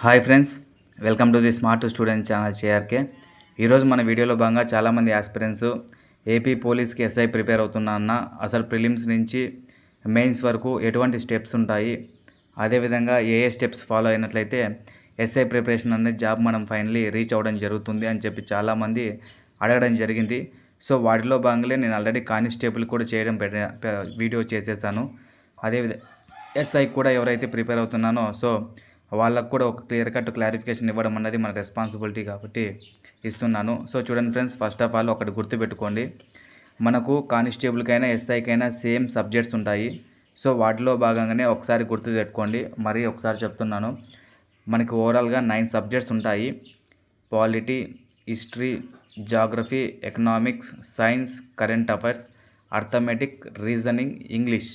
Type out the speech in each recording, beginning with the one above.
Hi friends, welcome to the smart student channel చేఆర్కే. ఈరోజు మన వీడియోలో భాగంగా చాలామంది ఆస్పిరెంట్స్ ఏపీ పోలీస్కి ఎస్ఐ ప్రిపేర్ అవుతున్నా అన్న అసలు ప్రిలిమ్స్ నుంచి మెయిన్స్ వరకు ఎటువంటి స్టెప్స్ ఉంటాయి, అదేవిధంగా ఏ స్టెప్స్ ఫాలో అయినట్లయితే ఎస్ఐ ప్రిపరేషన్ అనేది జాబ్ మనం ఫైనలీ రీచ్ అవ్వడం జరుగుతుంది అని చెప్పి చాలామంది అడగడం జరిగింది. సో వాటిలో భాగంగా నేను ఆల్రెడీ కానిస్టేబుల్ కూడా చేయడం వీడియో చేసేసాను. అదేవిధంగా ఎస్ఐ కూడా ఎవరైతే ప్రిపేర్ అవుతున్నానో సో వాళ్ళకు కూడా ఒక క్లారిఫికేషన్ ఇవ్వడం అన్నది మన రెస్పాన్సిబిలిటీ కాబట్టి ఇస్తున్నాను. సో చూడండి ఫ్రెండ్స్, ఫస్ట్ ఆఫ్ ఆల్ ఒకటి గుర్తుపెట్టుకోండి, మనకు కానిస్టేబుల్కైనా ఎస్ఐకైనా సేమ్ సబ్జెక్ట్స్ ఉంటాయి. సో వాటిలో భాగంగానే ఒకసారి గుర్తుపెట్టుకోండి, మరీ ఒకసారి చెప్తున్నాను. మనకి ఓవరాల్గా 9 సబ్జెక్ట్స్ ఉంటాయి. Polity, history, geography, economics, science, current affairs, arithmetic, reasoning, English.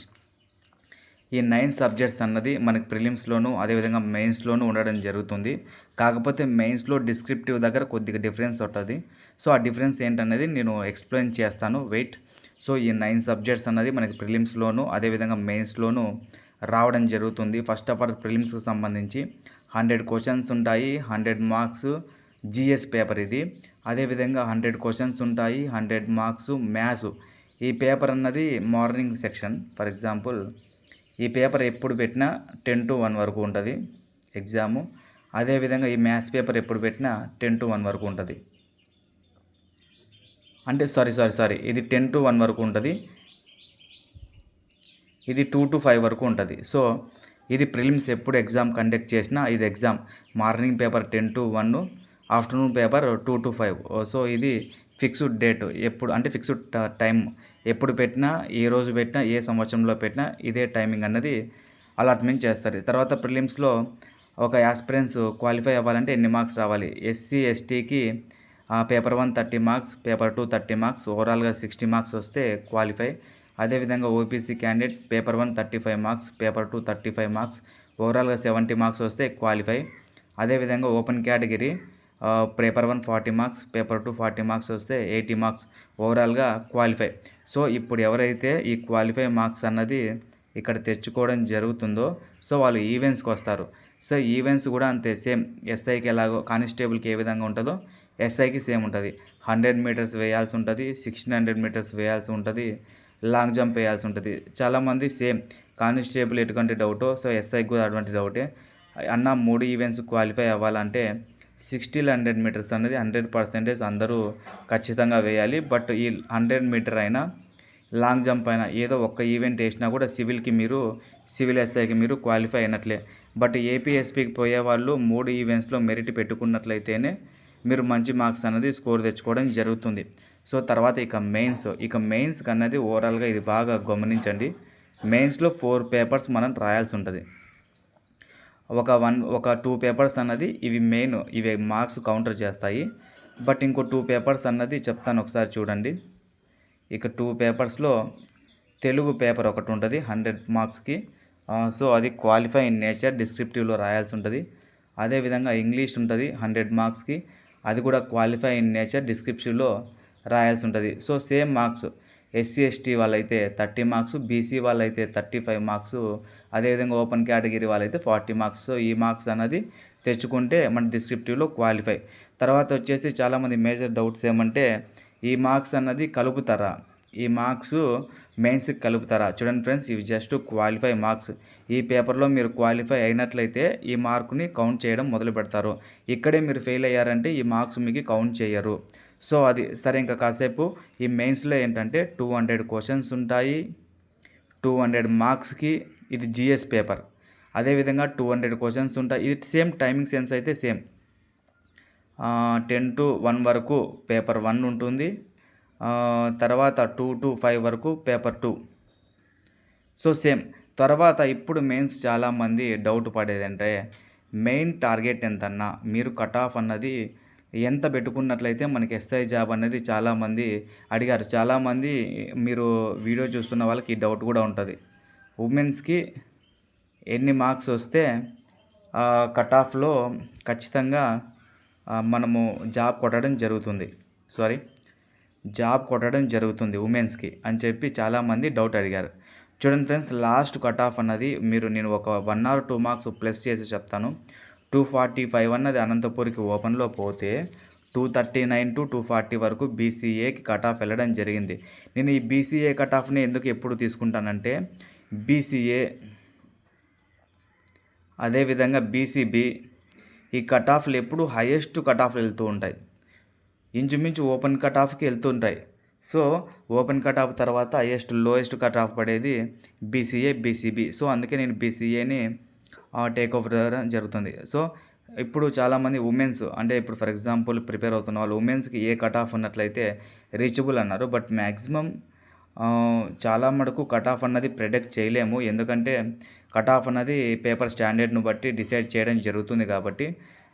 ఈ 9 సబ్జెక్ట్స్ అన్నది మనకి ప్రిలిమ్స్లోను అదేవిధంగా మెయిన్స్లోనూ ఉండడం జరుగుతుంది. కాకపోతే మెయిన్స్లో డిస్క్రిప్టివ్ దగ్గర కొద్దిగా డిఫరెన్స్ ఉంటుంది. సో ఆ డిఫరెన్స్ ఏంటనేది నేను ఎక్స్ప్లెయిన్ చేస్తాను, వెయిట్. సో ఈ 9 సబ్జెక్ట్స్ అన్నది మనకి ప్రిలిమ్స్లోను అదేవిధంగా మెయిన్స్లోను రావడం జరుగుతుంది. ఫస్ట్ ఆఫ్ ఆల్ ప్రిలిమ్స్కి సంబంధించి 100 క్వశ్చన్స్ ఉంటాయి, 100 మార్క్స్ జిఎస్ పేపర్ ఇది. అదేవిధంగా 100 క్వశ్చన్స్ ఉంటాయి, 100 మార్క్స్ మ్యాథ్స్. ఈ పేపర్ అన్నది మార్నింగ్ సెక్షన్. ఫర్ ఎగ్జాంపుల్ ఈ పేపర్ ఎప్పుడు పెట్టినా 10 to 1 వరకు ఉంటుంది ఎగ్జాము. అదేవిధంగా ఈ మ్యాథ్స్ పేపర్ ఎప్పుడు పెట్టినా 10 to 1 వరకు ఉంటుంది. అంటే సారీ ఇది 10 to 1 వరకు ఉంటుంది, ఇది 2 to 5 వరకు ఉంటుంది. సో ఇది ప్రిలిమ్స్ ఎప్పుడు ఎగ్జామ్ కండక్ట్ చేసినా ఇది exam morning paper 10 to 1, afternoon paper 2 to 5. So ఇది ఫిక్స్డ్ డేట్, ఎప్పుడు అంటే ఫిక్స్డ్ టైం, ఎప్పుడు పెట్టినా ఏ రోజు పెట్టినా ఏ సంవత్సరంలో పెట్టినా ఇదే టైమింగ్ అన్నది అలాట్మెంట్ చేస్తారు. తర్వాత ప్రిలిమ్స్లో ఒక యాస్పిరెంట్స్ క్వాలిఫై అవ్వాలంటే ఎన్ని మార్క్స్ రావాలి? ఎస్సీ ఎస్టీకి పేపర్ 1 30 మార్క్స్, పేపర్ 2 30 మార్క్స్, ఓవరాల్గా 60 మార్క్స్ వస్తే క్వాలిఫై. అదేవిధంగా OPC candidate paper 1 35 marks, paper 2 35 marks, ఓవరాల్గా 70 మార్క్స్ వస్తే క్వాలిఫై. అదేవిధంగా open category paper 1 40 marks, paper 2 40 marks వస్తే 80 మార్క్స్, ఓవరాల్గా క్వాలిఫై. సో ఇప్పుడు ఎవరైతే ఈ క్వాలిఫై మార్క్స్ అన్నది ఇక్కడ తెచ్చుకోవడం జరుగుతుందో సో వాళ్ళు ఈవెంట్స్కి వస్తారు. సో ఈవెంట్స్ కూడా అంతే, సేమ్ ఎస్ఐకి ఎలాగో కానిస్టేబుల్కి ఏ విధంగా ఉంటుందో ఎస్ఐకి సేమ్ ఉంటుంది. 100 మీటర్స్ వేయాల్సి ఉంటుంది, 1600 మీటర్స్ వేయాల్సి ఉంటుంది, లాంగ్ జంప్ వేయాల్సి ఉంటుంది. చాలామంది సేమ్ కానిస్టేబుల్ ఎటువంటి డౌటో సో ఎస్ఐకి కూడా అటువంటి డౌటే. అన్న 3 ఈవెంట్స్ క్వాలిఫై అవ్వాలంటే 60-100 మీటర్స్ అనేది 100% అందరూ ఖచ్చితంగా వేయాలి. బట్ ఈ 100 మీటర్ అయినా లాంగ్ జంప్ అయినా ఏదో ఒక్క ఈవెంట్ వేసినా కూడా సివిల్ ఎస్ఐకి మీరు క్వాలిఫై అయినట్లే. బట్ ఏపీఎస్పీకి పోయే వాళ్ళు 3 ఈవెంట్స్లో మెరిట్ పెట్టుకున్నట్లయితేనే మీరు మంచి మార్క్స్ అనేది స్కోర్ తెచ్చుకోవడం జరుగుతుంది. సో తర్వాత ఇక మెయిన్స్ అన్నది ఓవరాల్గా ఇది బాగా గమనించండి. మెయిన్స్లో 4 పేపర్స్ మనం రాయాల్సి ఉంటుంది. ఒక 2 పేపర్స్ అన్నది ఇవి మార్క్స్ కౌంటర్ చేస్తాయి. బట్ ఇంకో 2 పేపర్స్ అన్నది చెప్తాను, ఒకసారి చూడండి. ఇక 2 పేపర్స్లో తెలుగు పేపర్ ఒకటి ఉంటుంది 100 మార్క్స్కి. సో అది క్వాలిఫై ఇన్ నేచర్, డిస్క్రిప్టివ్లో రాయాల్సి ఉంటుంది. అదేవిధంగా ఇంగ్లీష్ ఉంటుంది 100 మార్క్స్కి, అది కూడా క్వాలిఫై ఇన్ నేచర్, డిస్క్రిప్టివ్లో రాయాల్సి ఉంటుంది. So same marks SC ST వాళ్ళైతే 30 మార్క్స్, బీసీ వాళ్ళైతే 35 మార్క్స్, అదేవిధంగా ఓపెన్ కేటగిరీ వాళ్ళైతే 40 మార్క్స్. సో ఈ మార్క్స్ అన్నది తెచ్చుకుంటే మన డిస్క్రిప్టివ్లో క్వాలిఫై. తర్వాత వచ్చేసి చాలామంది మేజర్ డౌట్స్ ఏమంటే ఈ మార్క్స్ అన్నది కలుపుతారా, ఈ మార్క్స్ మెయిన్స్కి కలుపుతారా? చూడండి ఫ్రెండ్స్, ఇవి జస్ట్ క్వాలిఫై మార్క్స్. ఈ పేపర్లో మీరు క్వాలిఫై అయినట్లయితే ఈ మార్కుని కౌంట్ చేయడం మొదలు పెడతారు. ఇక్కడే మీరు ఫెయిల్ అయ్యారంటే ఈ మార్క్స్ మీకు కౌంట్ చేయరు. సో అది సరే. ఇంకా కాసేపు ఈ మెయిన్స్లో ఏంటంటే 200 క్వశ్చన్స్ ఉంటాయి, 200 మార్క్స్కి. ఇది జిఎస్ పేపర్. అదేవిధంగా 200 క్వశ్చన్స్ ఉంటాయి. ఇది సేమ్ టైమింగ్ సెన్స్ అయితే సేమ్ 10 to 1 వరకు పేపర్ 1 ఉంటుంది, తర్వాత 2 to 5 వరకు పేపర్ 2. So same. తర్వాత ఇప్పుడు మెయిన్స్ చాలామంది డౌట్ పడేదంటే మెయిన్ టార్గెట్ ఎంతన్నా, మీరు కట్ ఆఫ్ అన్నది ఎంత పెట్టుకున్నట్లయితే మనకి ఎస్ఐ జాబ్ అనేది చాలామంది అడిగారు. చాలామంది మీరు వీడియో చూస్తున్న వాళ్ళకి ఈ డౌట్ కూడా ఉంటుంది, ఉమెన్స్కి ఎన్ని మార్క్స్ వస్తే కట్ ఆఫ్లో ఖచ్చితంగా మనము జాబ్ కొట్టడం జరుగుతుంది ఉమెన్స్కి అని చెప్పి చాలామంది డౌట్ అడిగారు. చూడండి ఫ్రెండ్స్, లాస్ట్ కట్ ఆఫ్ అన్నది నేను ఒక 1 or 2 మార్క్స్ ప్లస్ చేసి చెప్తాను. 245 అన్నది అనంతపూర్కి ఓపెన్లో పోతే 239 టు 240 వరకు బీసీఏకి కట్ ఆఫ్ వెళ్ళడం జరిగింది. నేను ఈ బీసీఏ కట్ ఆఫ్ని ఎందుకు ఎప్పుడు తీసుకుంటానంటే బీసీఏ అదేవిధంగా బీసీబీ ఈ కట్ ఆఫ్లు ఎప్పుడు హైయెస్ట్ కట్ ఆఫ్లు వెళ్తూ ఉంటాయి, ఇంచుమించు ఓపెన్ కట్ ఆఫ్కి వెళ్తుంటాయి. సో ఓపెన్ కట్ ఆఫ్ తర్వాత హైయెస్ట్ లోయెస్ట్ కట్ ఆఫ్ పడేది బీసీఏ బీసీబీ. సో అందుకే నేను బీసీఏని టేక్ ఓవర్ జరుగుతుంది. సో ఇప్పుడు చాలామంది ఉమెన్స్ అంటే ఇప్పుడు ఫర్ ఎగ్జాంపుల్ ప్రిపేర్ అవుతున్న వాళ్ళు ఉమెన్స్కి ఏ కట్ ఆఫ్ ఉన్నట్లయితే రీచబుల్ అన్నారు. బట్ మ్యాక్సిమం చాలా మటుకు కట్ ఆఫ్ అన్నది ప్రెడిక్ట్ చేయలేము, ఎందుకంటే కట్ ఆఫ్ అన్నది పేపర్ స్టాండర్డ్ను బట్టి డిసైడ్ చేయడం జరుగుతుంది కాబట్టి.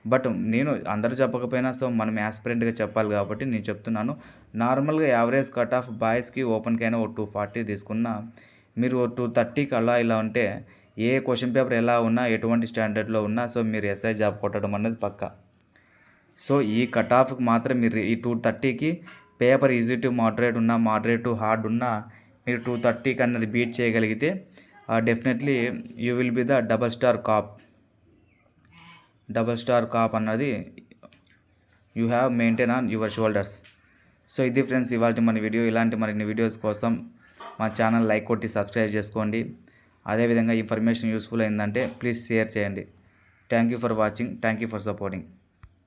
బట్ నేను అందరూ చెప్పకపోయినా సో మనం యాస్పిరెంట్గా చెప్పాలి కాబట్టి నేను చెప్తున్నాను. నార్మల్గా యావరేజ్ కట్ ఆఫ్ బాయ్స్కి ఓపెన్కైనా 240 తీసుకున్నా, మీరు 230కి అలా ఇలా ఉంటే ఏ క్వశ్చన్ పేపర్ ఎలా ఉన్నా ఎటువంటి స్టాండర్డ్లో ఉన్నా సో మీరు ఎస్ఐ జాబ్ కొట్టడం అన్నది పక్కా. సో ఈ కట్ ఆఫ్కి మాత్రం మీరు ఈ 230కి పేపర్ ఈజీ టు మోడరేట్ ఉన్నా మోడరేట్ టు హార్డ్ ఉన్నా మీరు 230కి అన్నది బీట్ చేయగలిగితే definitely you will be the double star cop అన్నది you have maintain on your shoulders. So ఇది ఫ్రెండ్స్ ఇవాళ మన వీడియో. ఇలాంటి మరిన్ని వీడియోస్ కోసం మా ఛానల్ లైక్ కొట్టి సబ్స్క్రైబ్ చేసుకోండి. అదేవిధంగా ఇన్ఫర్మేషన్ యూస్ఫుల్ అయిందంటే ప్లీజ్ షేర్ చేయండి. Thank you for watching, thank you for supporting.